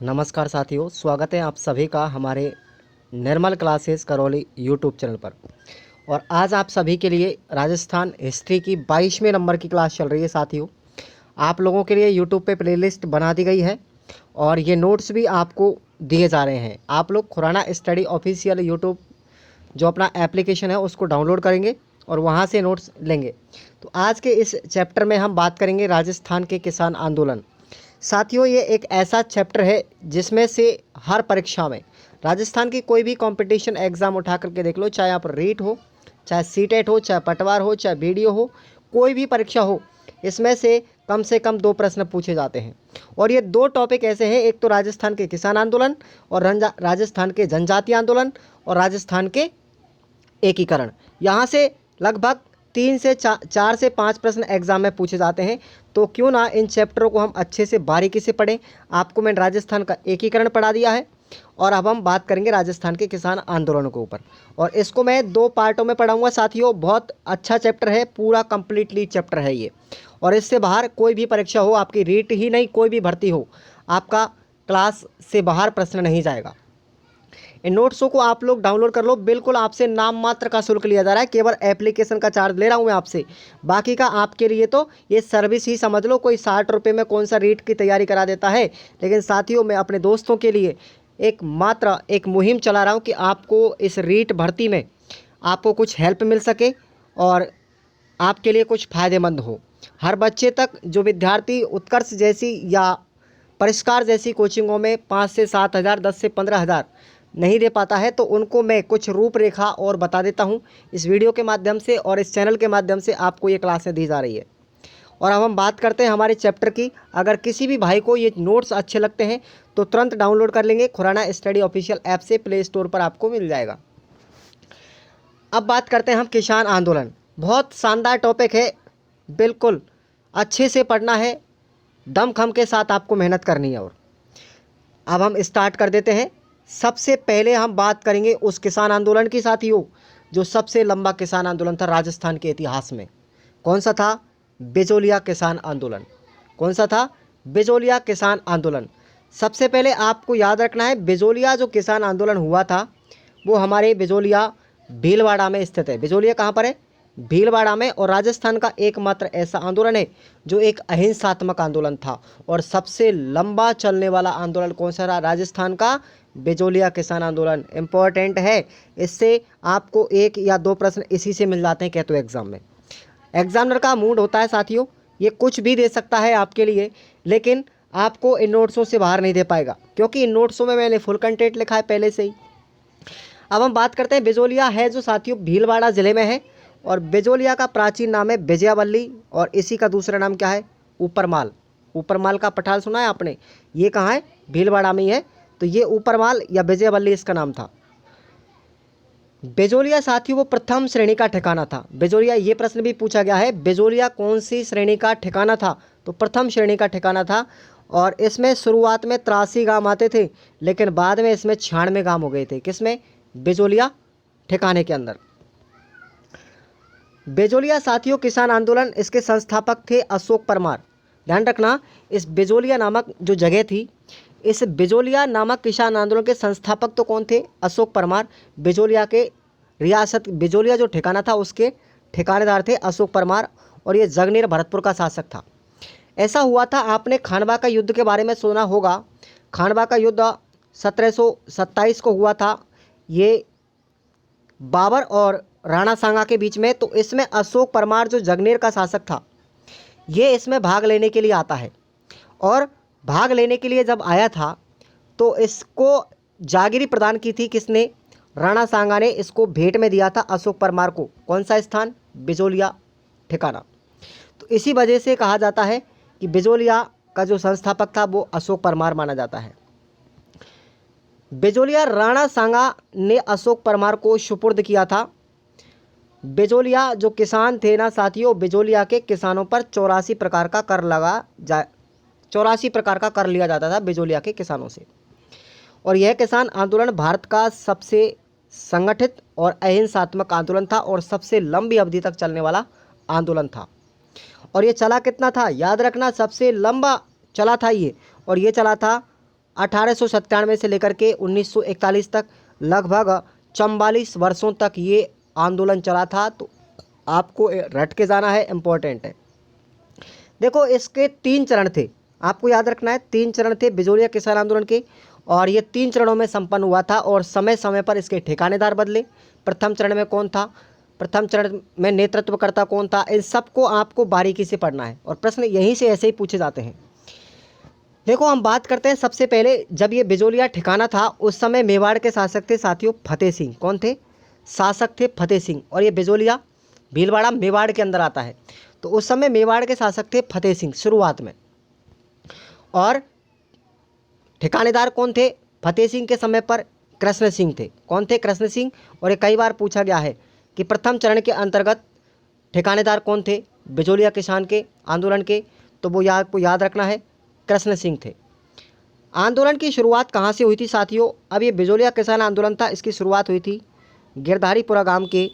नमस्कार साथियों, स्वागत है आप सभी का हमारे निर्मल क्लासेस करौली यूट्यूब चैनल पर। और आज आप सभी के लिए राजस्थान हिस्ट्री की 22वें नंबर की क्लास चल रही है। साथियों, आप लोगों के लिए यूट्यूब पे प्लेलिस्ट बना दी गई है और ये नोट्स भी आपको दिए जा रहे हैं। आप लोग खुराना स्टडी ऑफिशियल यूट्यूब जो अपना एप्लीकेशन है उसको डाउनलोड करेंगे और वहाँ से नोट्स लेंगे। तो आज के इस चैप्टर में हम बात करेंगे राजस्थान के किसान आंदोलन। साथियों, ये एक ऐसा चैप्टर है जिसमें से हर परीक्षा में राजस्थान की कोई भी कंपटीशन एग्ज़ाम उठा करके देख लो, चाहे आप रीट हो, चाहे सीटेट हो, चाहे पटवार हो, चाहे बीडीओ हो, कोई भी परीक्षा हो, इसमें से कम 2 प्रश्न पूछे जाते हैं। और ये 2 टॉपिक ऐसे हैं, एक तो राजस्थान के किसान आंदोलन और राजस्थान के जनजातीय आंदोलन और राजस्थान के एकीकरण। यहाँ से लगभग 4 से 5 प्रश्न एग्जाम में पूछे जाते हैं। तो क्यों ना इन चैप्टरों को हम अच्छे से बारीकी से पढ़ें। आपको मैंने राजस्थान का एकीकरण पढ़ा दिया है और अब हम बात करेंगे राजस्थान के किसान आंदोलन के ऊपर, और इसको मैं 2 पार्टों में पढ़ाऊंगा। साथियों, बहुत अच्छा चैप्टर है, पूरा कंप्लीटली चैप्टर है ये, और इससे बाहर कोई भी परीक्षा हो, आपकी रीट ही नहीं कोई भी भर्ती हो, आपका क्लास से बाहर प्रश्न नहीं जाएगा। इन नोट्सों को आप लोग डाउनलोड कर लो, बिल्कुल आपसे नाम मात्र का शुल्क लिया जा रहा है, केवल एप्लीकेशन का चार्ज ले रहा हूँ मैं आपसे, बाकी का आपके लिए तो ये सर्विस ही समझ लो। कोई 60 रुपये में कौन सा रीट की तैयारी करा देता है। लेकिन साथियों, मैं अपने दोस्तों के लिए एक मुहिम चला रहा हूँ कि आपको इस रीट भर्ती में आपको कुछ हेल्प मिल सके और आपके लिए कुछ फ़ायदेमंद हो। हर बच्चे तक जो विद्यार्थी उत्कर्ष जैसी या परिष्कार जैसी कोचिंगों में 5 से 7 हज़ार, 10 से 15 हज़ार नहीं दे पाता है, तो उनको मैं कुछ रूपरेखा और बता देता हूं इस वीडियो के माध्यम से, और इस चैनल के माध्यम से आपको ये क्लासें दी जा रही है। और अब हम बात करते हैं हमारे चैप्टर की। अगर किसी भी भाई को ये नोट्स अच्छे लगते हैं तो तुरंत डाउनलोड कर लेंगे, खुराना स्टडी ऑफिशियल ऐप से प्ले स्टोर पर आपको मिल जाएगा। अब बात करते हैं हम किसान आंदोलन। बहुत शानदार टॉपिक है, बिल्कुल अच्छे से पढ़ना है, दमखम के साथ आपको मेहनत करनी है। और अब हम स्टार्ट कर देते हैं। सबसे पहले हम बात करेंगे उस किसान आंदोलन की साथियों, जो सबसे लंबा किसान आंदोलन था राजस्थान के इतिहास में। कौन सा था? बिजोलिया किसान आंदोलन। कौन सा था? बिजोलिया किसान आंदोलन। सबसे पहले आपको याद रखना है, बिजोलिया जो किसान आंदोलन हुआ था वो हमारे बिजोलिया भीलवाड़ा में स्थित है। बिजोलिया कहाँ पर है? भीलवाड़ा में। और राजस्थान का एकमात्र ऐसा आंदोलन है जो एक अहिंसात्मक आंदोलन था, और सबसे लंबा चलने वाला आंदोलन कौन सा रहा? राजस्थान का बिजोलिया किसान आंदोलन। इम्पोर्टेंट है, इससे आपको 1 या 2 प्रश्न इसी से मिल जाते हैं कहते एग्जाम में। एग्जामिनर का मूड होता है साथियों, ये कुछ भी दे सकता है आपके लिए, लेकिन आपको इन नोट्सों से बाहर नहीं दे पाएगा, क्योंकि इन नोट्सों में मैंने फुल कंटेंट लिखा है पहले से ही। अब हम बात करते हैं, बिजोलिया है जो साथियों भीलवाड़ा ज़िले में है, और बिजोलिया का प्राचीन नाम है विजयावल्ली, और इसी का दूसरा नाम क्या है? ऊपरमाल। ऊपरमाल का पठाल सुना है आपने? ये कहाँ है? भीलवाड़ा में ही है। तो ये ऊपरमाल या विजयवल्ली इसका नाम था। बिजोलिया साथियों वो प्रथम श्रेणी का ठिकाना था। बिजोलिया, ये प्रश्न भी पूछा गया है, बिजोलिया कौन सी श्रेणी का ठिकाना था? तो प्रथम श्रेणी का ठिकाना था। और इसमें शुरुआत में 83 गांव आते थे, लेकिन बाद में इसमें 96 गांव हो गए थे। किसमें? बिजोलिया ठिकाने के अंदर। बिजोलिया साथियों किसान आंदोलन, इसके संस्थापक थे अशोक परमार। ध्यान रखना, इस बिजोलिया नामक जो जगह थी, इस बिजोलिया नामक किसान आंदोलन के संस्थापक तो कौन थे? अशोक परमार। बिजोलिया के रियासत, बिजोलिया जो ठिकाना था उसके ठिकानेदार थे अशोक परमार, और ये जगनेर भरतपुर का शासक था। ऐसा हुआ था, आपने खानवा का युद्ध के बारे में सुना होगा। खानवा का युद्ध 1727 को हुआ था, ये बाबर और राणा सांगा के बीच में। तो इसमें अशोक परमार जो जगनेर का शासक था, ये इसमें भाग लेने के लिए आता है, और भाग लेने के लिए जब आया था तो इसको जागीरी प्रदान की थी किसने? राणा सांगा ने इसको भेंट में दिया था अशोक परमार को। कौन सा स्थान? बिजोलिया ठिकाना। तो इसी वजह से कहा जाता है कि बिजोलिया का जो संस्थापक था वो अशोक परमार माना जाता है। बिजोलिया राणा सांगा ने अशोक परमार को सुपुर्द किया था। बिजोलिया जो किसान थे ना साथियों, बिजोलिया के किसानों पर 84 प्रकार का कर 84 प्रकार का कर लिया जाता था बिजोलिया के किसानों से। और यह किसान आंदोलन भारत का सबसे संगठित और अहिंसात्मक आंदोलन था, और सबसे लंबी अवधि तक चलने वाला आंदोलन था। और ये चला कितना था, याद रखना सबसे लंबा चला था ये, और ये चला था 1897 से लेकर के 1941 तक, लगभग 44 वर्षों तक ये आंदोलन चला था। तो आपको रट के जाना है, इम्पोर्टेंट है। देखो इसके 3 चरण थे, आपको याद रखना है 3 चरण थे बिजोलिया किसान आंदोलन के, और ये 3 चरणों में संपन्न हुआ था और समय समय पर इसके ठिकानेदार बदले। प्रथम चरण में कौन था, प्रथम चरण में नेतृत्वकर्ता कौन था, इन सबको आपको बारीकी से पढ़ना है और प्रश्न यहीं से ऐसे ही पूछे जाते हैं। देखो हम बात करते हैं सबसे पहले, जब ये बिजोलिया ठिकाना था उस समय मेवाड़ के शासक थे साथियों फतेह सिंह। कौन थे, शासक थे फतेह सिंह, और ये बिजोलिया भीलवाड़ा मेवाड़ के अंदर आता है। तो उस समय मेवाड़ के शासक थे फतेह सिंह शुरुआत में, और ठिकानेदार कौन थे, फतेह सिंह के समय पर कृष्ण सिंह थे। कौन थे, कृष्ण सिंह। और ये कई बार पूछा गया है कि प्रथम चरण के अंतर्गत ठिकानेदार कौन थे बिजोलिया किसान के आंदोलन के, तो वो आपको याद रखना है कृष्ण सिंह थे। आंदोलन की शुरुआत कहाँ से हुई थी साथियों, अब ये बिजोलिया किसान आंदोलन था, इसकी शुरुआत हुई थी गिरधारीपुरा गांव के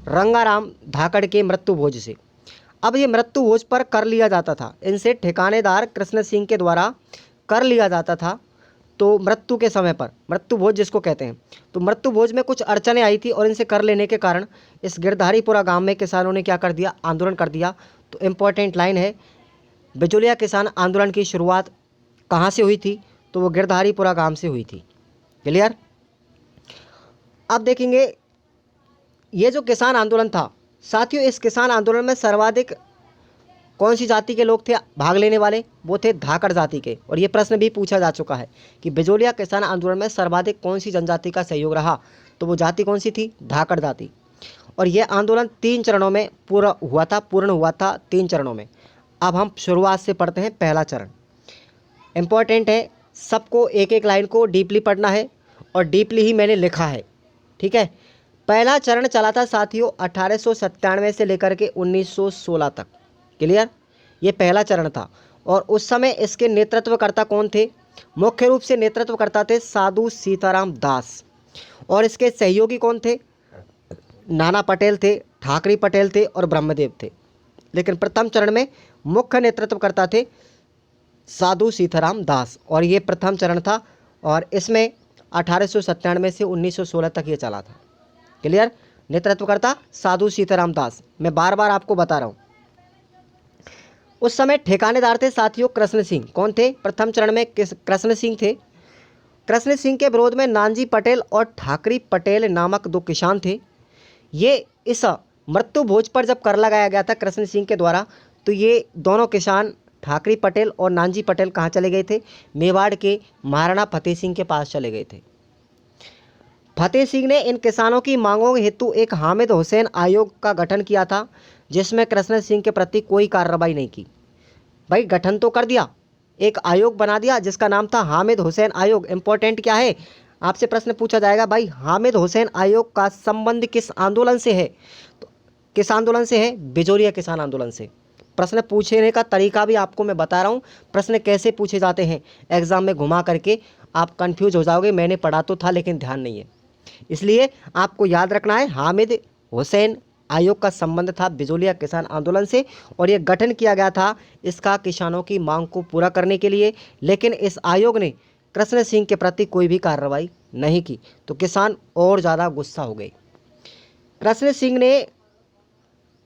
रंगाराम धाकड़ के मृत्यु भोज से। अब ये मृत्यु भोज पर कर लिया जाता था, इनसे ठिकानेदार कृष्ण सिंह के द्वारा कर लिया जाता था। तो मृत्यु के समय पर मृत्यु भोज जिसको कहते हैं, तो मृत्यु भोज में कुछ अड़चनें आई थी और इनसे कर लेने के कारण इस गिरधारीपुरा गांव में किसानों ने क्या कर दिया, आंदोलन कर दिया। तो इम्पोर्टेंट लाइन है, बिजोलिया किसान आंदोलन की शुरुआत कहाँ से हुई थी, तो वो गिरधारीपुरा गांव से हुई थी। क्लियर। अब देखेंगे ये जो किसान आंदोलन था साथियों, इस किसान आंदोलन में सर्वाधिक कौन सी जाति के लोग थे भाग लेने वाले, वो थे धाकड़ जाति के। और ये प्रश्न भी पूछा जा चुका है कि बिजोलिया किसान आंदोलन में सर्वाधिक कौन सी जनजाति का सहयोग रहा, तो वो जाति कौन सी थी, धाकड़ जाति। और यह आंदोलन 3 चरणों में पूर्ण हुआ था 3 चरणों में। अब हम शुरुआत से पढ़ते हैं पहला चरण। इम्पॉर्टेंट है, सबको एक एक लाइन को डीपली पढ़ना है और डीपली ही मैंने लिखा है, ठीक है। पहला चरण चला था साथियों 1897 से लेकर के 1916 तक। क्लियर, ये पहला चरण था। और उस समय इसके नेतृत्वकर्ता कौन थे, मुख्य रूप से नेतृत्वकर्ता थे साधु सीताराम दास, और इसके सहयोगी कौन थे, नाना पटेल थे, ठाकरी पटेल थे और ब्रह्मदेव थे। लेकिन प्रथम चरण में मुख्य नेतृत्वकर्ता थे साधु सीताराम दास, और ये प्रथम चरण था, और इसमें 1897 से 1916 तक ये चला था। क्लियर, नेतृत्वकर्ता साधु सीताराम दास, मैं बार बार आपको बता रहा हूँ। उस समय ठिकानेदार थे साथियों कृष्ण सिंह। कौन थे, प्रथम चरण में कृष्ण सिंह थे। कृष्ण सिंह के विरोध में नानजी पटेल और ठाकरी पटेल नामक 2 किसान थे। ये इस मृत्यु भोज पर जब कर लगाया गया था कृष्ण सिंह के द्वारा, तो ये दोनों किसान ठाकरी पटेल और नानजी पटेल कहाँ चले गए थे, मेवाड़ के महाराणा फतेह सिंह के पास चले गए थे। फतेह सिंह ने इन किसानों की मांगों हेतु एक हामिद हुसैन आयोग का गठन किया था, जिसमें कृष्ण सिंह के प्रति कोई कार्रवाई नहीं की। भाई गठन तो कर दिया, एक आयोग बना दिया जिसका नाम था हामिद हुसैन आयोग। इंपॉर्टेंट क्या है, आपसे प्रश्न पूछा जाएगा भाई हामिद हुसैन आयोग का संबंध किस आंदोलन से है, तो किस आंदोलन से है, बिजोलिया किसान आंदोलन से। प्रश्न पूछने का तरीका भी आपको मैं बता रहा हूँ, प्रश्न कैसे पूछे जाते हैं एग्जाम में घुमा करके आप कंफ्यूज हो जाओगे। मैंने पढ़ा तो था लेकिन ध्यान नहीं है, इसलिए आपको याद रखना है हामिद हुसैन आयोग का संबंध था बिजोलिया किसान आंदोलन से, और यह गठन किया गया था इसका किसानों की मांग को पूरा करने के लिए। लेकिन इस आयोग ने कृष्ण सिंह के प्रति कोई भी कार्रवाई नहीं की, तो किसान और ज़्यादा गुस्सा हो गए। कृष्ण सिंह ने,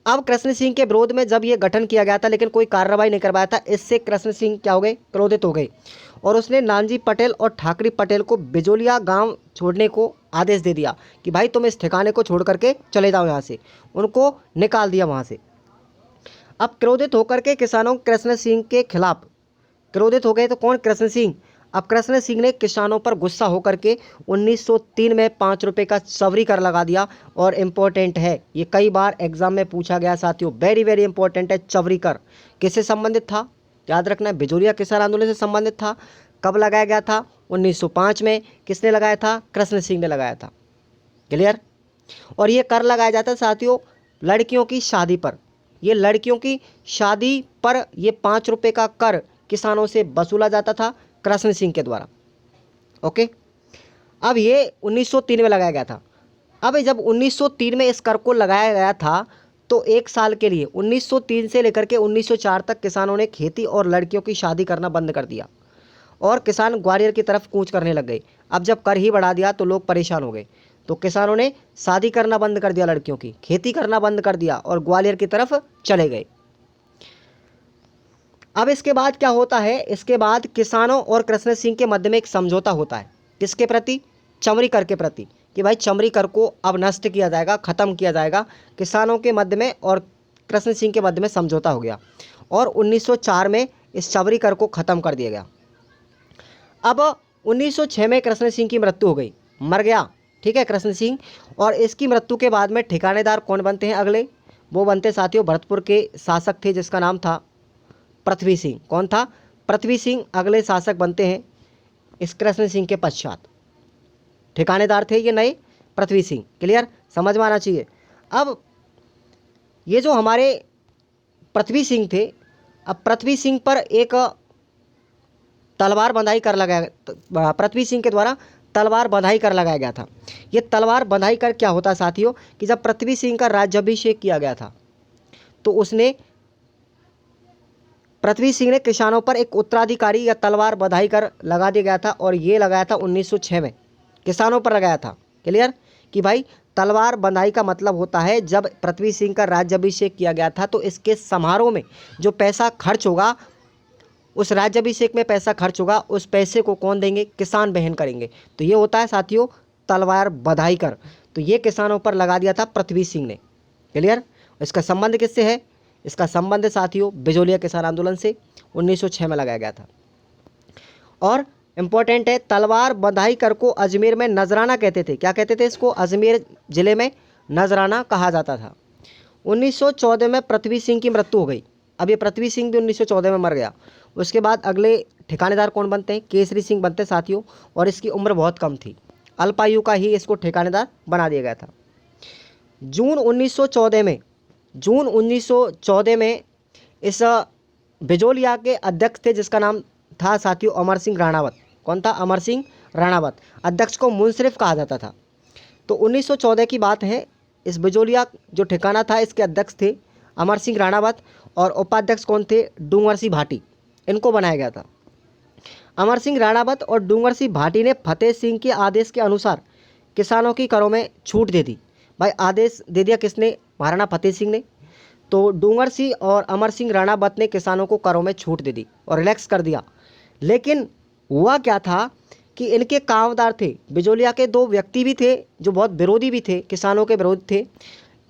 अब कृष्ण सिंह के विरोध में जब ये गठन किया गया था लेकिन कोई कार्रवाई नहीं करवाया था, इससे कृष्ण सिंह क्या हो गए, क्रोधित हो गए, और उसने नानजी पटेल और ठाकरी पटेल को बिजोलिया गांव छोड़ने को आदेश दे दिया कि भाई तुम इस ठिकाने को छोड़ करके चले जाओ यहाँ से, उनको निकाल दिया वहाँ से। अब क्रोधित होकर के किसानों कृष्ण सिंह के खिलाफ क्रोधित हो गए, तो कौन, कृष्ण सिंह। अब कृष्ण सिंह ने किसानों पर गुस्सा होकर के 1903 में 5 रुपये का चवरी कर लगा दिया। और इम्पोर्टेंट है, ये कई बार एग्जाम में पूछा गया साथियों, वेरी वेरी इंपॉर्टेंट है। चवरी कर किससे संबंधित था, याद रखना है, बिजोलिया किसान आंदोलन से संबंधित था। कब लगाया गया था, 1905 में। किसने लगाया था, कृष्ण सिंह ने लगाया था। क्लियर। और ये कर लगाया जाता है साथियों लड़कियों की शादी पर। ये लड़कियों की शादी पर ये 5 रुपये का कर किसानों से वसूला जाता था कृष्ण सिंह के द्वारा। ओके, अब ये 1903 में लगाया गया था। अब जब 1903 में इस कर को लगाया गया था, तो 1 साल के लिए 1903 से लेकर के 1904 तक किसानों ने खेती और लड़कियों की शादी करना बंद कर दिया और किसान ग्वालियर की तरफ कूच करने लग गए। अब जब कर ही बढ़ा दिया तो लोग परेशान हो गए, तो किसानों ने शादी करना बंद कर दिया, लड़कियों की खेती करना बंद कर दिया और ग्वालियर की तरफ चले गए। अब इसके बाद क्या होता है, इसके बाद किसानों और कृष्ण सिंह के मध्य में एक समझौता होता है। किसके प्रति? चमड़ी कर के प्रति, कि भाई चमड़ी कर को अब नष्ट किया जाएगा, ख़त्म किया जाएगा। किसानों के मध्य में और कृष्ण सिंह के मध्य में समझौता हो गया और 1904 में इस चमड़ी कर को ख़त्म कर दिया गया। अब 1906 में कृष्ण सिंह की मृत्यु हो गई, मर गया, ठीक है, कृष्ण सिंह। और इसकी मृत्यु के बाद में ठिकानेदार कौन बनते हैं अगले? वो बनते साथियों भरतपुर के शासक थे जिसका नाम था पृथ्वी सिंह। कौन था? पृथ्वी सिंह अगले शासक बनते हैं इस कृष्ण सिंह के पश्चात। ठिकानेदार थे ये नए पृथ्वी सिंह। क्लियर? समझ में आना चाहिए। अब ये जो हमारे पृथ्वी सिंह थे, अब पृथ्वी सिंह पर एक तलवार बंधाई कर लगाया, पृथ्वी सिंह के द्वारा तलवार बंधाई कर लगाया गया था। ये तलवार बंधाई कर क्या होता है साथियों, कि जब पृथ्वी सिंह का राज्याभिषेक किया गया था तो उसने पृथ्वी सिंह ने किसानों पर एक उत्तराधिकारी या तलवार बंधाई कर लगा दिया गया था और ये लगाया था 1906 में, किसानों पर लगाया था। क्लियर? कि भाई तलवार बंधाई का मतलब होता है जब पृथ्वी सिंह का राज्याभिषेक किया गया था तो इसके समारोह में जो पैसा खर्च होगा, उस राज्याभिषेक में पैसा खर्च होगा, उस पैसे को कौन देंगे? किसान बहन करेंगे। तो ये होता है साथियों तलवार बंधाई कर। तो ये किसानों पर लगा दिया था पृथ्वी सिंह ने। क्लियर? इसका संबंध किससे है? इसका संबंध साथियों बिजोलिया किसान आंदोलन से 1906 में लगाया गया था। और इम्पोर्टेंट है, तलवार बंधाई कर को अजमेर में नजराना कहते थे। क्या कहते थे इसको? अजमेर जिले में नजराना कहा जाता था। 1914 में पृथ्वी सिंह की मृत्यु हो गई। अब ये पृथ्वी सिंह भी 1914 में मर गया। उसके बाद अगले ठिकानेदार कौन बनते हैं? केसरी सिंह बनते हैं साथियों, और इसकी उम्र बहुत कम थी, अल्पायु का ही इसको ठिकानेदार बना दिया गया था। जून 1914 में इस बिजोलिया के अध्यक्ष थे जिसका नाम था साथियों अमर सिंह राणावत। कौन था? अमर सिंह राणावत। अध्यक्ष को मुंसरिफ कहा जाता था। तो 1914 की बात है, इस बिजोलिया जो ठिकाना था इसके अध्यक्ष थे अमर सिंह राणावत और उपाध्यक्ष कौन थे? डूंगर सिंह भाटी। इनको बनाया गया था। अमर सिंह राणावत और डूंगर सिंह भाटी ने फतेह सिंह के आदेश के अनुसार किसानों की करों में छूट दे दी। भाई आदेश दे दिया किसने? महाराणा फतेह सिंह ने। तो डूंगर सिंह और अमर सिंह राणावत ने किसानों को करों में छूट दे दी और रिलैक्स कर दिया। लेकिन हुआ क्या था कि इनके कामदार थे, बिजोलिया के दो व्यक्ति भी थे जो बहुत विरोधी भी थे, किसानों के विरोध थे।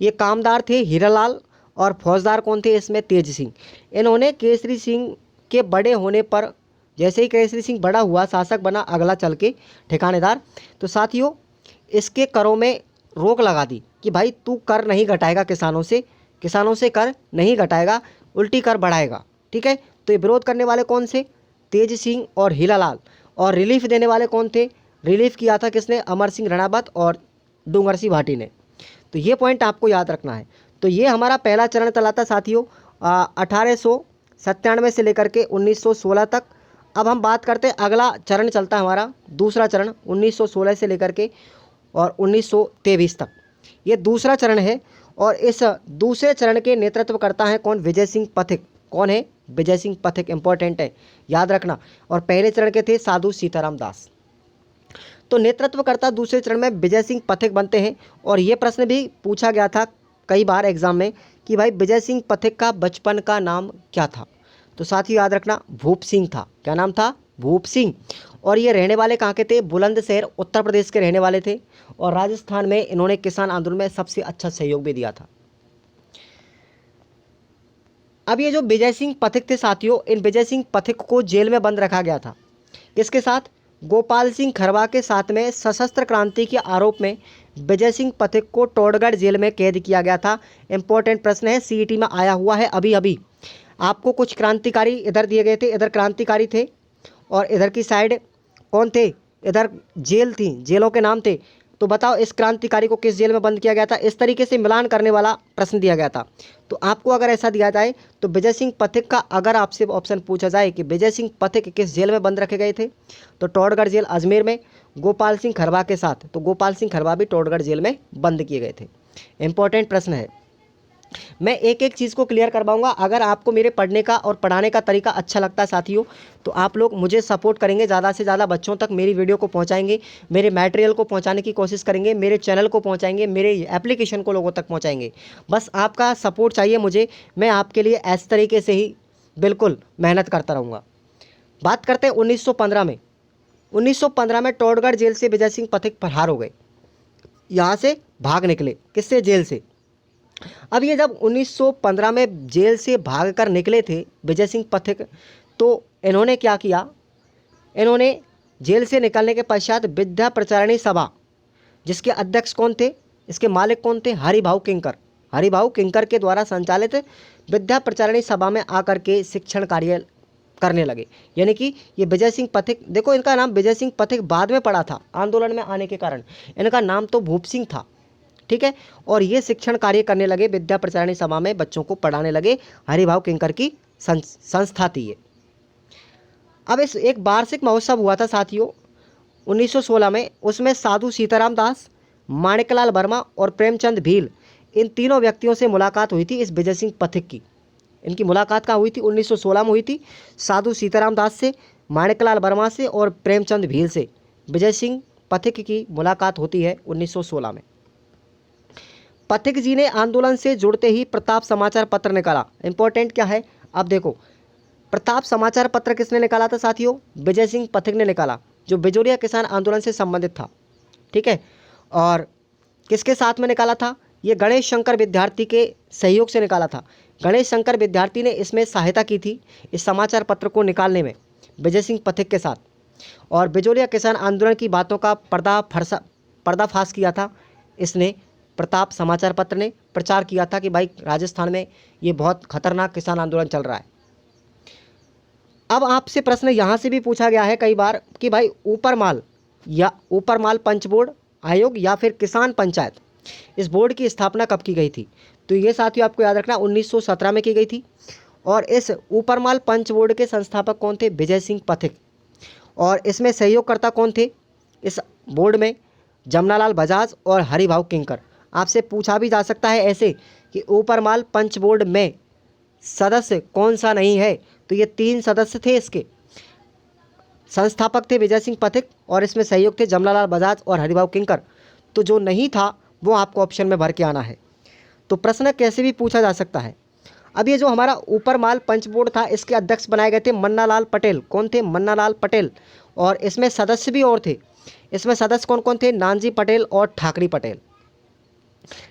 ये कामदार थे हीरालाल और फौजदार कौन थे इसमें? तेज सिंह। इन्होंने केसरी सिंह के बड़े होने पर, जैसे ही केसरी सिंह बड़ा हुआ, शासक बना अगला चल के ठिकानेदार, तो साथियों इसके करों में रोक लगा दी कि भाई तू कर नहीं घटाएगा, किसानों से कर नहीं घटाएगा, उल्टी कर बढ़ाएगा। ठीक है? तो ये विरोध करने वाले कौन से? तेज सिंह और हीरालाल। और रिलीफ देने वाले कौन थे? रिलीफ किया था किसने? अमर सिंह राणावत और डूंगर सिंह भाटी ने। तो ये पॉइंट आपको याद रखना है। तो ये हमारा पहला चरण चला था साथियों 1897 से लेकर के 1916 तक। अब हम बात करते हैं, अगला चरण चलता है हमारा दूसरा चरण 1916 से लेकर के और 1923 तक। ये दूसरा चरण है और इस दूसरे चरण के नेतृत्व करता है कौन? विजय सिंह पथिक। कौन है? विजय सिंह पथिक। इंपॉर्टेंट है, याद रखना। और पहले चरण के थे साधु सीताराम दास। तो नेतृत्वकर्ता दूसरे चरण में विजय सिंह पथिक बनते हैं। और ये प्रश्न भी पूछा गया था कई बार एग्जाम में कि भाई विजय सिंह पथिक का बचपन का नाम क्या था? तो साथ ही याद रखना भूप सिंह था। क्या नाम था? भूप सिंह। और ये रहने वाले कहाँ के थे? बुलंदशहर उत्तर प्रदेश के रहने वाले थे। और राजस्थान में इन्होंने किसान आंदोलन में सबसे अच्छा सहयोग भी दिया था। अब ये जो विजय सिंह पथिक थे साथियों, इन विजय सिंह पथिक को जेल में बंद रखा गया था। किसके साथ? गोपाल सिंह खरवा के साथ में। सशस्त्र क्रांति के आरोप में विजय सिंह पथिक को टोडगढ़ जेल में कैद किया गया था। इंपॉर्टेंट प्रश्न है, सीईटी में आया हुआ है अभी अभी। आपको कुछ क्रांतिकारी इधर दिए गए थे, इधर क्रांतिकारी थे और इधर की साइड कौन थे? इधर जेल थी, जेलों के नाम थे। तो बताओ इस क्रांतिकारी को किस जेल में बंद किया गया था? इस तरीके से मिलान करने वाला प्रश्न दिया गया था। तो आपको अगर ऐसा दिया जाए तो विजय सिंह पथिक का अगर आपसे ऑप्शन पूछा जाए कि विजय सिंह पथिक किस जेल में बंद रखे गए थे, तो टोडगढ़ जेल अजमेर में गोपाल सिंह खरवा के साथ। तो गोपाल सिंह खरवा भी टोडगढ़ जेल में बंद किए गए थे। इंपॉर्टेंट प्रश्न है। मैं एक एक चीज़ को क्लियर करवाऊंगा। अगर आपको मेरे पढ़ने का और पढ़ाने का तरीका अच्छा लगता है साथियों, तो आप लोग मुझे सपोर्ट करेंगे, ज़्यादा से ज़्यादा बच्चों तक मेरी वीडियो को पहुंचाएंगे, मेरे मटेरियल को पहुंचाने की कोशिश करेंगे, मेरे चैनल को पहुंचाएंगे, मेरे एप्लीकेशन को लोगों तक पहुंचाएंगे। बस आपका सपोर्ट चाहिए मुझे, मैं आपके लिए इस तरीके से ही बिल्कुल मेहनत करता रहूँगा। बात करते हैं 1915 में। 1915 में टोडगढ़ जेल से विजय सिंह पथिक फरार हो गए, यहाँ से भाग निकले। किससे? जेल से। अब ये जब 1915 में जेल से भागकर निकले थे विजय सिंह पथिक, तो इन्होंने क्या किया? इन्होंने जेल से निकलने के पश्चात विद्या प्रचारिणी सभा, जिसके अध्यक्ष कौन थे, इसके मालिक कौन थे? हरिभाऊ किंकर। हरिभाऊ किंकर के द्वारा संचालित विद्या प्रचारिणी सभा में आकर के शिक्षण कार्य करने लगे। यानी कि ये विजय सिंह पथिक, देखो इनका नाम विजय सिंह पथिक बाद में पड़ा था आंदोलन में आने के कारण, इनका नाम तो भूप सिंह था, ठीक है। और ये शिक्षण कार्य करने लगे, विद्या प्रचारिणी सभा में बच्चों को पढ़ाने लगे। हरिभाऊ किंकर की संस्था थी ये। अब इस एक वार्षिक महोत्सव हुआ था साथियों 1916 में, उसमें साधु सीताराम दास, माणिकलाल वर्मा और प्रेमचंद भील, इन तीनों व्यक्तियों से मुलाकात हुई थी इस विजय सिंह पथिक की। इनकी मुलाकात कहाँ हुई थी? 1916 में हुई थी। साधु सीताराम दास से, माणिकलाल वर्मा से और प्रेमचंद भील से विजय सिंह पथिक की मुलाकात होती है 1916 में। पथिक जी ने आंदोलन से जुड़ते ही प्रताप समाचार पत्र निकाला। इंपॉर्टेंट क्या है? अब देखो, प्रताप समाचार पत्र किसने निकाला था साथियों? विजय सिंह पथिक ने निकाला, जो बिजोरिया किसान आंदोलन से संबंधित था, ठीक है। और किसके साथ में निकाला था? ये गणेश शंकर विद्यार्थी के सहयोग से निकाला था। गणेश शंकर विद्यार्थी ने इसमें सहायता की थी, इस समाचार पत्र को निकालने में, विजय सिंह पथिक के साथ। और बिजोरिया किसान आंदोलन की बातों का पर्दाफाश किया था इसने, प्रताप समाचार पत्र ने प्रचार किया था कि भाई राजस्थान में ये बहुत खतरनाक किसान आंदोलन चल रहा है। अब आपसे प्रश्न यहाँ से भी पूछा गया है कई बार कि भाई ऊपर माल पंच बोर्ड आयोग या फिर किसान पंचायत, इस बोर्ड की स्थापना कब की गई थी? तो ये साथियों आपको याद रखना 1917 में की गई थी। और इस ऊपर माल पंच बोर्ड के संस्थापक कौन थे? विजय सिंह पथिक। और इसमें सहयोगकर्ता कौन थे इस बोर्ड में? जमनालाल बजाज और हरिभाऊ किंकर। आपसे पूछा भी जा सकता है ऐसे कि ऊपर माल पंच बोर्ड में सदस्य कौन सा नहीं है? तो ये 3 सदस्य थे, इसके संस्थापक थे विजय सिंह पथिक और इसमें सहयोग थे जमनालाल बजाज और हरिभाऊ किंकर। तो जो नहीं था वो आपको ऑप्शन में भर के आना है। तो प्रश्न कैसे भी पूछा जा सकता है। अब ये जो हमारा ऊपर माल पंच बोर्ड था, इसके अध्यक्ष बनाए गए थे मन्नालाल पटेल। कौन थे? मन्नालाल पटेल। और इसमें सदस्य भी और थे। इसमें सदस्य कौन कौन थे? नानजी पटेल और ठाकरी पटेल,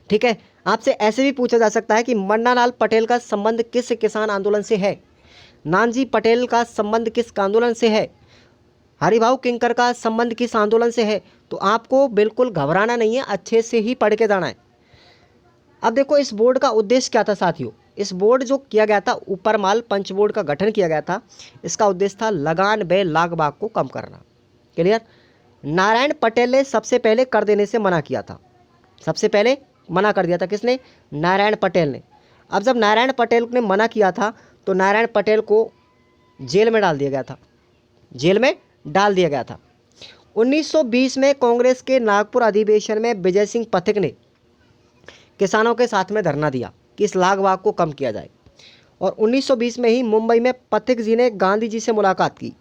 ठीक है। आपसे ऐसे भी पूछा जा सकता है कि मन्नालाल पटेल का संबंध किस किसान आंदोलन से है? नानजी पटेल का संबंध किस आंदोलन से है? हरिभाऊ किंकर का संबंध किस आंदोलन से है? तो आपको बिल्कुल घबराना नहीं है, अच्छे से ही पढ़ के जाना है। अब देखो, इस बोर्ड का उद्देश्य क्या था साथियों? इस बोर्ड जो किया गया था, ऊपर माल पंच बोर्ड का गठन किया गया था, इसका उद्देश्य था लगान व लागबाग को कम करना। क्लियर? नारायण पटेल ने सबसे पहले कर देने से मना किया था। सबसे पहले मना कर दिया था किसने? नारायण पटेल ने। अब जब नारायण पटेल ने मना किया था तो नारायण पटेल को जेल में डाल दिया गया था। जेल में डाल दिया गया था। 1920 में कांग्रेस के नागपुर अधिवेशन में विजय सिंह पथिक ने किसानों के साथ में धरना दिया कि इस लागवाग को कम किया जाए। और 1920 में ही मुंबई में पथिक जी ने गांधी जी से मुलाकात की।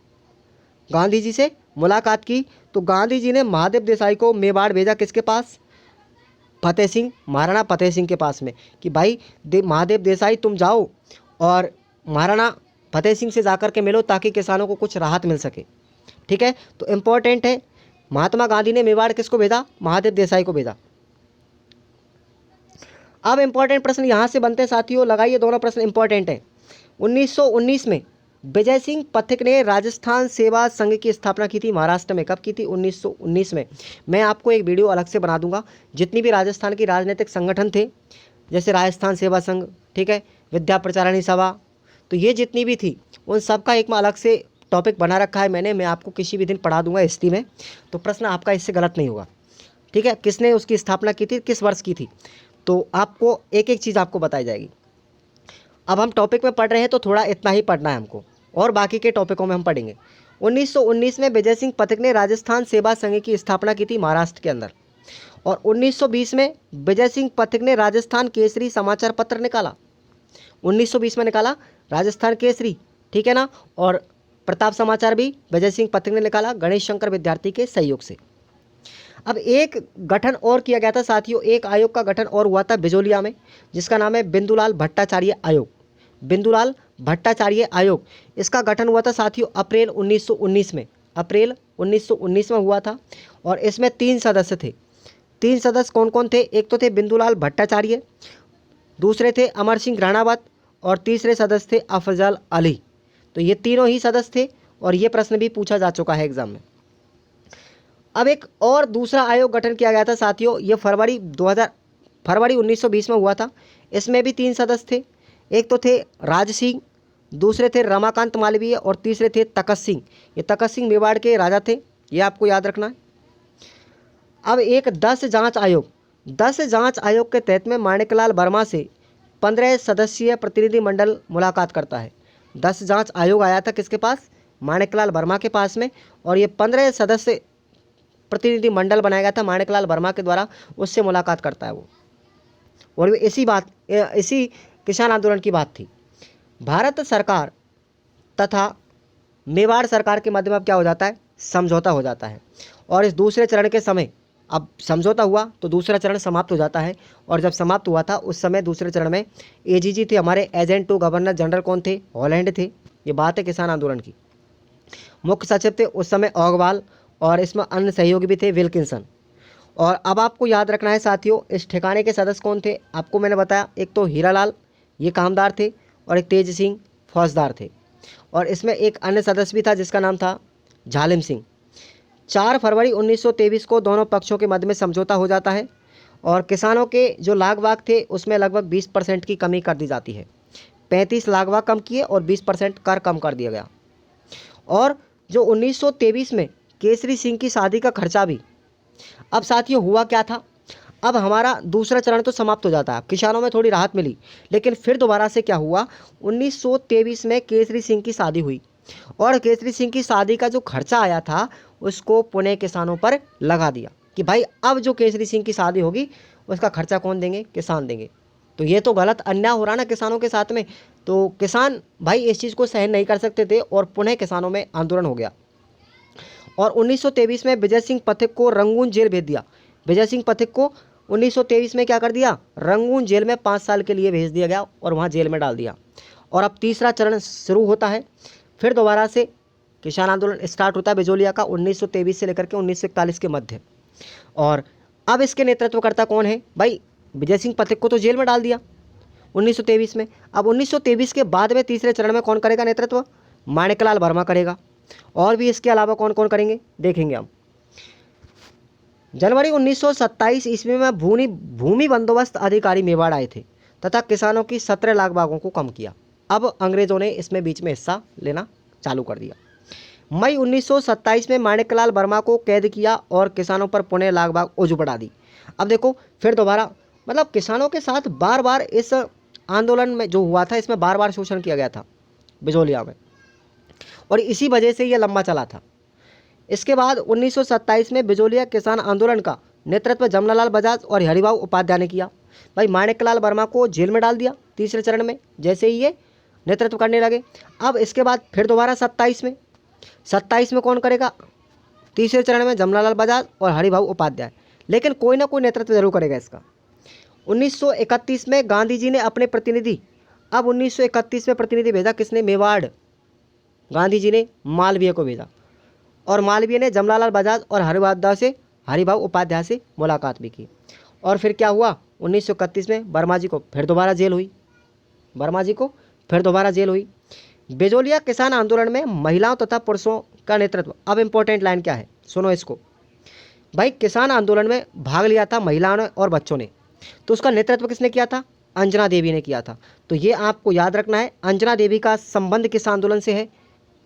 गांधी जी से मुलाकात की तो गांधी जी ने महादेव देसाई को मेवाड़ भेजा। किसके पास? फतेह सिंह, महाराणा फतेह सिंह के पास में, कि भाई महादेव देसाई तुम जाओ और महाराणा फतेह सिंह से जाकर के मिलो ताकि किसानों को कुछ राहत मिल सके, ठीक है। तो इम्पोर्टेंट है, महात्मा गांधी ने मेवाड़ किसको भेजा? महादेव देसाई को भेजा। अब इंपॉर्टेंट प्रश्न यहाँ से बनते हैं साथियों, लगाइए, दोनों प्रश्न इंपॉर्टेंट है। 1919 में विजय सिंह पथिक ने राजस्थान सेवा संघ की स्थापना की थी महाराष्ट्र में। कब की थी? 1919 में। मैं आपको एक वीडियो अलग से बना दूंगा। जितनी भी राजस्थान की राजनीतिक संगठन थे, जैसे राजस्थान सेवा संघ, ठीक है, विद्या प्रचारिणी सभा, तो ये जितनी भी थी उन सब का एक अलग से टॉपिक बना रखा है मैंने। मैं आपको किसी भी दिन पढ़ा दूंगा हिस्ट्री में, तो प्रश्न आपका इससे गलत नहीं होगा, ठीक है। किसने उसकी स्थापना की थी, किस वर्ष की थी, तो आपको एक एक चीज़ आपको बताई जाएगी। अब हम टॉपिक में पढ़ रहे हैं तो थोड़ा इतना ही पढ़ना है हमको, और बाकी के टॉपिकों में हम पढ़ेंगे। 1919 में विजय सिंह पथिक ने राजस्थान सेवा संघ की स्थापना की थी महाराष्ट्र के अंदर। और 1920 में विजय सिंह पथिक ने राजस्थान केसरी समाचार पत्र निकाला। 1920 में निकाला राजस्थान केसरी, ठीक है ना। और प्रताप समाचार भी विजय सिंह पथिक ने निकाला गणेश शंकर विद्यार्थी के सहयोग से। अब एक गठन और किया गया था साथियों, एक आयोग का गठन और हुआ था बिजोलिया में, जिसका नाम है बिंदुलाल भट्टाचार्य आयोग। बिंदुलाल भट्टाचार्य आयोग, इसका गठन हुआ था साथियों अप्रैल 1919 में। अप्रैल 1919 में हुआ था। और इसमें 3 सदस्य थे। 3 सदस्य कौन कौन थे? एक तो थे बिंदुलाल भट्टाचार्य, दूसरे थे अमर सिंह राणावत, और तीसरे सदस्य थे अफजल अली। तो ये तीनों ही सदस्य थे, और ये प्रश्न भी पूछा जा चुका है एग्जाम में। अब एक और दूसरा आयोग गठन किया गया था साथियों, ये फरवरी 1920 में हुआ था। इसमें भी 3 सदस्य थे। एक तो थे राज सिंह, दूसरे थे रमाकांत मालवीय, और तीसरे थे तखत सिंह। ये तखत सिंह मेवाड़ के राजा थे, ये आपको याद रखना है। अब एक 10 जांच आयोग, 10 जांच आयोग के तहत में माणिकलाल वर्मा से 15 सदस्यीय प्रतिनिधिमंडल मुलाकात करता है। 10 जांच आयोग आया था किसके पास? माणिकलाल वर्मा के पास में, और ये 15 सदस्य प्रतिनिधिमंडल बनाया गया था माणिकलाल वर्मा के द्वारा, उससे मुलाकात करता है वो। और इसी किसान आंदोलन की बात थी। भारत सरकार तथा मेवाड़ सरकार के मध्य में अब क्या हो जाता है? समझौता हो जाता है। और इस दूसरे चरण के समय अब समझौता हुआ तो दूसरा चरण समाप्त हो जाता है। और जब समाप्त हुआ था उस समय दूसरे चरण में एजीजी थे हमारे, एजेंट टू गवर्नर जनरल कौन थे? हॉलैंड थे। ये बात है किसान आंदोलन की। मुख्य सचिव थे उस समय ओगवाल, और इसमें अन्य सहयोगी भी थे विल्किंसन। और अब आपको याद रखना है साथियों, इस ठिकाने के सदस्य कौन थे? आपको मैंने बताया, एक तो हीरालाल, ये कामदार थे, और एक तेज सिंह फौजदार थे। और इसमें एक अन्य सदस्य भी था जिसका नाम था झालिम सिंह। 4 फरवरी 1923 को दोनों पक्षों के मध्य में समझौता हो जाता है, और किसानों के जो लागवाग थे उसमें लगभग 20% की कमी कर दी जाती है। 35 लागवाग कम किए और 20% कर कम कर दिया गया। और जो 1923 में केसरी सिंह की शादी का खर्चा भी, अब साथियों हुआ क्या था? अब हमारा दूसरा चरण तो समाप्त हो जाता है, किसानों में थोड़ी राहत मिली, लेकिन फिर दोबारा से क्या हुआ? 1923 में केसरी सिंह की शादी हुई, और केसरी सिंह की शादी का जो खर्चा आया था उसको पुणे किसानों पर लगा दिया कि भाई अब जो केसरी सिंह की शादी होगी उसका खर्चा कौन देंगे? किसान देंगे। तो ये तो गलत अन्याय हो रहा ना किसानों के साथ में। तो किसान भाई इस चीज़ को सहन नहीं कर सकते थे, और पुणे किसानों में आंदोलन हो गया। और 1923 में विजय सिंह पथिक को रंगून जेल भेज दिया। विजय सिंह पथिक को 1923 में क्या कर दिया? रंगून जेल में 5 साल के लिए भेज दिया गया, और वहाँ जेल में डाल दिया। और अब तीसरा चरण शुरू होता है। फिर दोबारा से किसान आंदोलन स्टार्ट होता है बिजोलिया का 1923 से लेकर के 1941 के मध्य। और अब इसके नेतृत्वकर्ता कौन है भाई? विजय सिंह पथिक को तो जेल में डाल दिया 1923 में। अब 1923 के बाद में तीसरे चरण में कौन करेगा नेतृत्व? माणिकलाल वर्मा करेगा। और भी इसके अलावा कौन कौन करेंगे देखेंगे हम। जनवरी 1927 ईस्वी में भूमि बंदोबस्त अधिकारी मेवाड़ आए थे तथा किसानों की 17 लाख बागों को कम किया। अब अंग्रेजों ने इसमें बीच में हिस्सा लेना चालू कर दिया। मई 1927 में माणिकलाल वर्मा को कैद किया और किसानों पर पुणे लाख बाग ओझ बढ़ा दी। अब देखो फिर दोबारा, मतलब किसानों के साथ बार बार इस आंदोलन में जो हुआ था इसमें बार बार शोषण किया गया था बिजोलिया में, और इसी वजह से ये लंबा चला था। इसके बाद 1927 में बिजोलिया किसान आंदोलन का नेतृत्व जमनालाल बजाज और हरिभाऊ उपाध्याय ने किया। भाई माणिकलाल वर्मा को जेल में डाल दिया तीसरे चरण में, जैसे ही ये नेतृत्व करने लगे। अब इसके बाद फिर दोबारा 27 में कौन करेगा? तीसरे चरण में जमनालाल बजाज और हरिभाऊ उपाध्याय, लेकिन कोई ना कोई नेतृत्व जरूर करेगा इसका। 1931 में गांधी जी ने अपने प्रतिनिधि, अब 1931 में प्रतिनिधि भेजा किसने? मेवाड़। गांधी जी ने मालवीय को भेजा, और मालवीय ने जमनालाल बजाज और हरिभाऊ उपाध्याय से मुलाकात भी की। और फिर क्या हुआ? 1931 में वर्मा जी को फिर दोबारा जेल हुई। बिजोलिया किसान आंदोलन में महिलाओं तथा पुरुषों का नेतृत्व। अब इंपॉर्टेंट लाइन क्या है, सुनो इसको। भाई किसान आंदोलन में भाग लिया था महिलाओं ने और बच्चों ने, तो उसका नेतृत्व किसने किया था? अंजना देवी ने किया था। तो ये आपको याद रखना है, अंजना देवी का संबंध किस आंदोलन से है?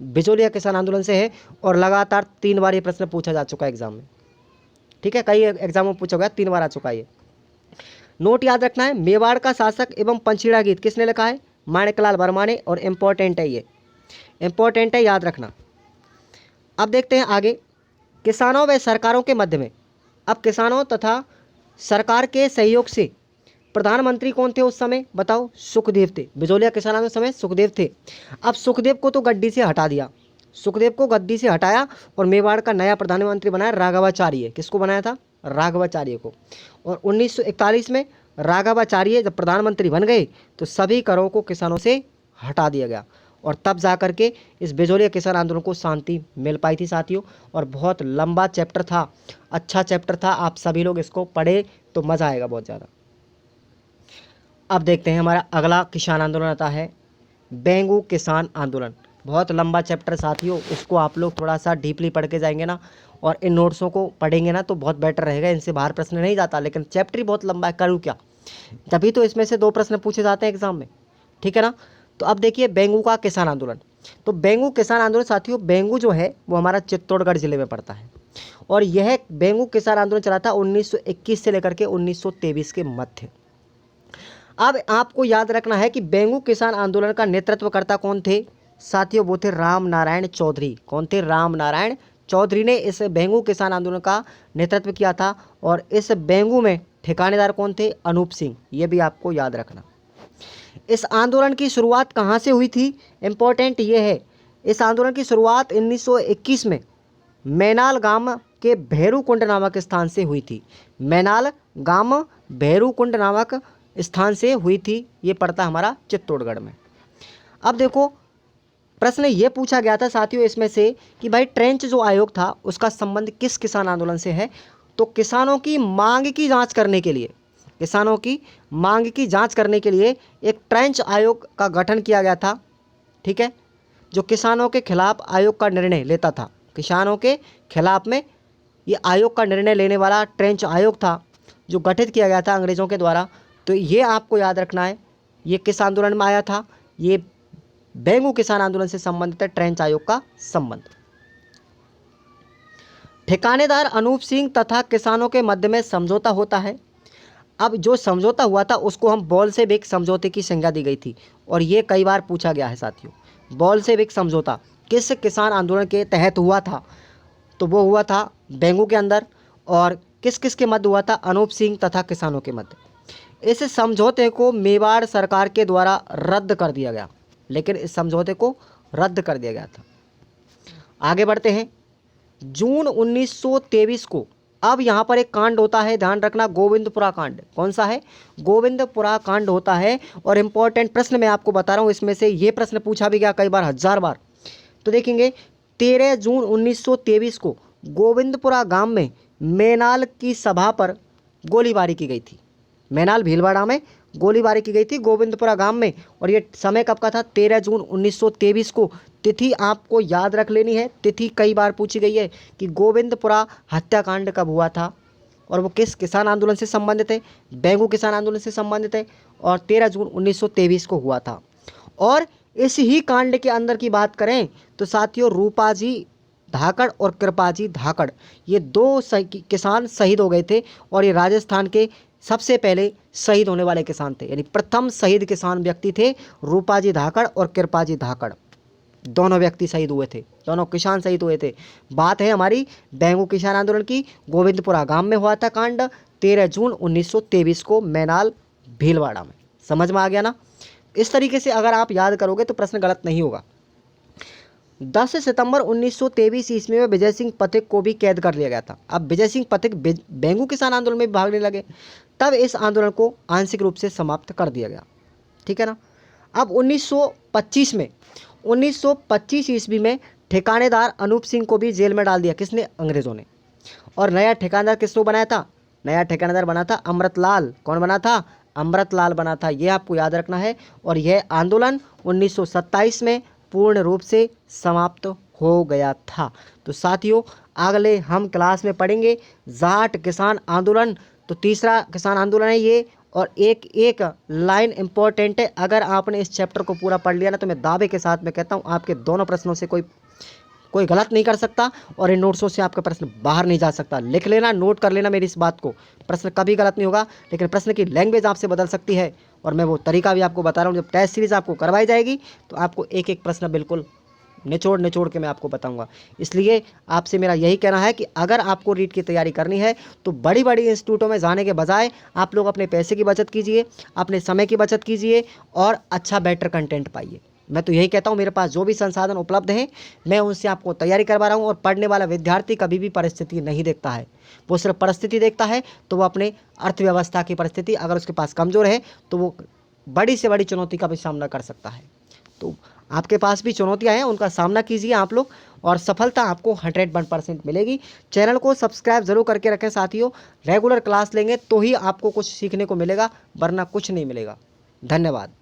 बिजोलिया किसान आंदोलन से है। और लगातार 3 बार ये प्रश्न पूछा जा चुका है एग्जाम में, ठीक है, कई एग्जामों में पूछा गया, 3 बार आ चुका है ये। नोट याद रखना है, मेवाड़ का शासक एवं पंचीड़ा गीत किसने लिखा है? माणिकलाल वर्मा ने। और इम्पोर्टेंट है, ये इम्पोर्टेंट है, याद रखना। अब देखते हैं आगे, किसानों व सरकारों के मध्य में। अब किसानों तथा सरकार के सहयोग से प्रधानमंत्री कौन थे उस समय, बताओ? सुखदेव थे। बिजोलिया किसान आंदोलन समय सुखदेव थे। अब सुखदेव को तो गद्दी से हटा दिया, सुखदेव को गद्दी से हटाया और मेवाड़ का नया प्रधानमंत्री बनाया राघवाचार्य। किसको बनाया था? राघवाचार्य को। और 1941 में राघवाचार्य जब प्रधानमंत्री बन गए तो सभी करों को किसानों से हटा दिया गया और तब जा कर के इस बिजोलिया किसान आंदोलन को शांति मिल पाई थी साथियों। और बहुत लंबा चैप्टर था, अच्छा चैप्टर था, आप सभी लोग इसको पढ़े तो मज़ा आएगा बहुत ज़्यादा। अब देखते हैं हमारा अगला किसान आंदोलन आता है बेंगू किसान आंदोलन। बहुत लंबा चैप्टर साथियों, इसको आप लोग थोड़ा सा डीपली पढ़ के जाएंगे ना और इन नोट्सों को पढ़ेंगे ना तो बहुत बेटर रहेगा। इनसे बाहर प्रश्न नहीं जाता, लेकिन चैप्टर ही बहुत लंबा है, करूँ क्या? तभी तो इसमें से 2 प्रश्न पूछे जाते हैं एग्जाम में, ठीक है ना। तो अब देखिए बेंगू का किसान आंदोलन। तो बेंगू किसान आंदोलन साथियों, बेंगू जो है वो हमारा चित्तौड़गढ़ जिले में पड़ता है और यह बेंगू किसान आंदोलन चला था 1921 से लेकर के 1923 के मध्य। अब आपको याद रखना है कि बेंगू किसान आंदोलन का नेतृत्वकर्ता कौन थे साथियों? वो थे राम नारायण चौधरी। कौन थे? राम नारायण चौधरी ने इस बेंगू किसान आंदोलन का नेतृत्व किया था। और इस बेंगू में ठिकानेदार कौन थे? अनूप सिंह। ये भी आपको याद रखना। इस आंदोलन की शुरुआत कहाँ से हुई थी? इम्पोर्टेंट ये है, इस आंदोलन की शुरुआत 1921 में मैनाल गांव के भैरूकुंड नामक स्थान से हुई थी। मैनाल गांव भैरूकुंड नामक स्थान से हुई थी। ये पड़ता हमारा चित्तौड़गढ़ में। अब देखो प्रश्न ये पूछा गया था साथियों इसमें से कि भाई ट्रेंच जो आयोग था उसका संबंध किस किसान आंदोलन से है? तो किसानों की मांग की जांच करने के लिए, किसानों की मांग की जांच करने के लिए एक ट्रेंच आयोग का गठन किया गया था, ठीक है, जो किसानों के खिलाफ आयोग का निर्णय लेता था। किसानों के खिलाफ में ये आयोग का निर्णय लेने वाला ट्रेंच आयोग था जो गठित किया गया था अंग्रेज़ों के द्वारा। तो ये आपको याद रखना है, ये किस आंदोलन में आया था? ये बेंगू किसान आंदोलन से संबंधित है ट्रेंच आयोग का संबंध। ठिकानेदार अनूप सिंह तथा किसानों के मध्य में समझौता होता है। अब जो समझौता हुआ था उसको हम बोल्शेविक समझौते की संज्ञा दी गई थी और ये कई बार पूछा गया है साथियों। बोल्शेविक समझौता किस किसान आंदोलन के तहत हुआ था? तो वो हुआ था बेंगू के अंदर। और किस किस के मध्य हुआ था? अनूप सिंह तथा किसानों के मध्य। इस समझौते को मेवाड़ सरकार के द्वारा रद्द कर दिया गया, लेकिन इस समझौते को रद्द कर दिया गया था। आगे बढ़ते हैं। जून 1923 को अब यहाँ पर एक कांड होता है, ध्यान रखना, गोविंदपुरा कांड। कौन सा है? गोविंदपुरा कांड होता है। और इम्पोर्टेंट प्रश्न मैं आपको बता रहा हूँ, इसमें से ये प्रश्न पूछा भी गया कई बार, 1000 बार। तो देखेंगे 13 जून 1923 को गोविंदपुरा गांव में मैनाल की सभा पर गोलीबारी की गई थी। मैनाल भीलवाड़ा में गोलीबारी की गई थी गोविंदपुरा गांव में। और ये समय कब का था? 13 जून 1923 को। तिथि आपको याद रख लेनी है, तिथि कई बार पूछी गई है कि गोविंदपुरा हत्याकांड कब हुआ था और वो किस किसान आंदोलन से संबंधित है? बेंगू किसान आंदोलन से संबंधित है और 13 जून 1923 को हुआ था। और इस ही कांड के अंदर की बात करें तो साथियों रूपाजी धाकड़ और कृपाजी धाकड़, ये 2 किसान शहीद हो गए थे और ये राजस्थान के सबसे पहले शहीद होने वाले किसान थे, यानी प्रथम शहीद किसान व्यक्ति थे रूपाजी धाकड़ और कृपाजी धाकड़। दोनों व्यक्ति शहीद हुए थे, दोनों किसान शहीद हुए थे। बात है हमारी बेंगू किसान आंदोलन की। गोविंदपुरा गांव में हुआ था कांड 13 जून 1923 को मैनाल भीलवाड़ा में। समझ में आ गया ना? इस तरीके से अगर आप याद करोगे तो प्रश्न गलत नहीं होगा। 10 सितंबर 1923 ईस्वी में विजय सिंह पथिक को भी कैद कर लिया गया था। अब विजय सिंह पथिक बेंगू किसान आंदोलन में भागने लगे, तब इस आंदोलन को आंशिक रूप से समाप्त कर दिया गया, ठीक है ना। अब 1925 ईस्वी में ठिकानेदार अनूप सिंह को भी जेल में डाल दिया। किसने? अंग्रेज़ों ने। और नया ठिकानेदार किसको बनाया था? नया ठिकानेदार बना था अमृतलाल। कौन बना था? अमृतलाल बना था। ये आपको याद रखना है। और यह आंदोलन 1927 में पूर्ण रूप से समाप्त हो गया था। तो साथियों अगले हम क्लास में पढ़ेंगे जाट किसान आंदोलन। तो तीसरा किसान आंदोलन है ये। और एक एक लाइन इम्पोर्टेंट है, अगर आपने इस चैप्टर को पूरा पढ़ लिया ना तो मैं दावे के साथ में कहता हूँ आपके दोनों प्रश्नों से कोई गलत नहीं कर सकता और इन नोट्सों से आपका प्रश्न बाहर नहीं जा सकता। लिख लेना, नोट कर लेना मेरी इस बात को, प्रश्न कभी गलत नहीं होगा, लेकिन प्रश्न की लैंग्वेज आपसे बदल सकती है। और मैं वो तरीका भी आपको बता रहा हूँ, जब टेस्ट सीरीज आपको करवाई जाएगी तो आपको एक एक प्रश्न बिल्कुल निचोड़ निचोड़ के मैं आपको बताऊंगा। इसलिए आपसे मेरा यही कहना है कि अगर आपको रीट की तैयारी करनी है तो बड़ी बड़ी इंस्टीट्यूटों में जाने के बजाय आप लोग अपने पैसे की बचत कीजिए, अपने समय की बचत कीजिए और अच्छा बेटर कंटेंट पाइए। मैं तो यही कहता हूँ, मेरे पास जो भी संसाधन उपलब्ध हैं मैं उनसे आपको तैयारी करवा रहा हूँ। और पढ़ने वाला विद्यार्थी कभी भी परिस्थिति नहीं देखता है, वो सिर्फ परिस्थिति देखता है। तो वो अपने अर्थव्यवस्था की परिस्थिति अगर उसके पास कमज़ोर है तो वो बड़ी से बड़ी चुनौती का भी सामना कर सकता है। तो आपके पास भी चुनौतियां हैं, उनका सामना कीजिए आप लोग और सफलता आपको 101% मिलेगी। चैनल को सब्सक्राइब जरूर करके रखें साथियों। रेगुलर क्लास लेंगे तो ही आपको कुछ सीखने को मिलेगा, वरना कुछ नहीं मिलेगा। धन्यवाद।